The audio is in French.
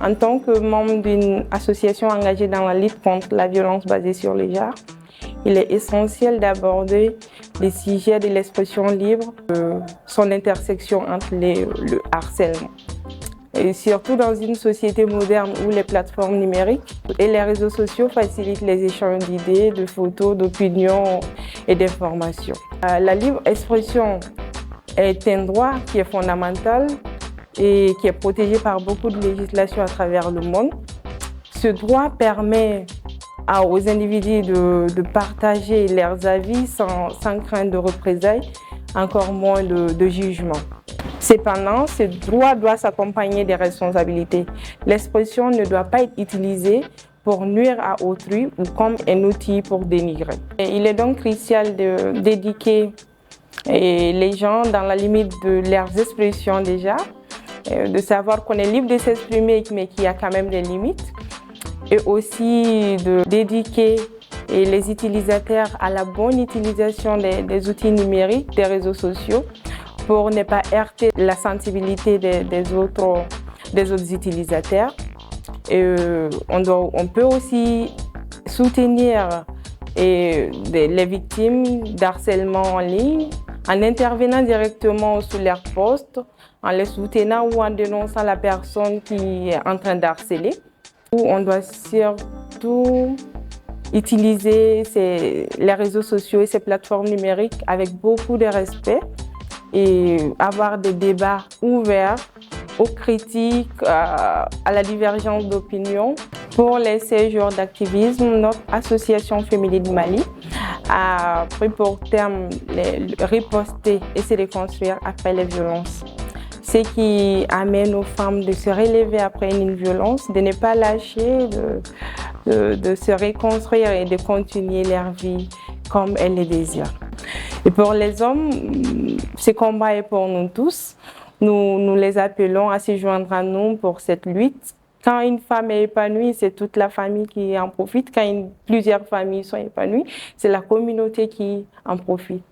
En tant que membre d'une association engagée dans la lutte contre la violence basée sur le genre, il est essentiel d'aborder les sujets de l'expression libre, son intersection entre le harcèlement. Et surtout dans une société moderne où les plateformes numériques et les réseaux sociaux facilitent les échanges d'idées, de photos, d'opinions et d'informations. La libre expression est un droit qui est fondamental et qui est protégé par beaucoup de législations à travers le monde. Ce droit permet aux individus de partager leurs avis sans crainte de représailles, encore moins de jugement. Cependant, ce droit doit s'accompagner des responsabilités. L'expression ne doit pas être utilisée pour nuire à autrui ou comme un outil pour dénigrer. Il est donc crucial d'éduquer les gens dans la limite de leurs expressions déjà, de savoir qu'on est libre de s'exprimer mais qu'il y a quand même des limites, et aussi d'éduquer les utilisateurs à la bonne utilisation des outils numériques, des réseaux sociaux, pour ne pas heurter la sensibilité des autres utilisateurs. On peut aussi soutenir les victimes d'harcèlement en ligne en intervenant directement sur leurs postes, en les soutenant ou en dénonçant la personne qui est en train d'harceler. On doit surtout utiliser les réseaux sociaux et ces plateformes numériques avec beaucoup de respect et avoir des débats ouverts aux critiques, à la divergence d'opinion. Pour les 16 jours d'activisme, notre association féminine Mali a pris pour terme riposter et se reconstruire après les violences. Ce qui amène aux femmes de se relever après une violence, de ne pas lâcher, de se reconstruire et de continuer leur vie comme elles le désirent. Et pour les hommes, ce combat est pour nous tous. Nous les appelons à se joindre à nous pour cette lutte. Quand une femme est épanouie, c'est toute la famille qui en profite. Quand plusieurs familles sont épanouies, c'est la communauté qui en profite.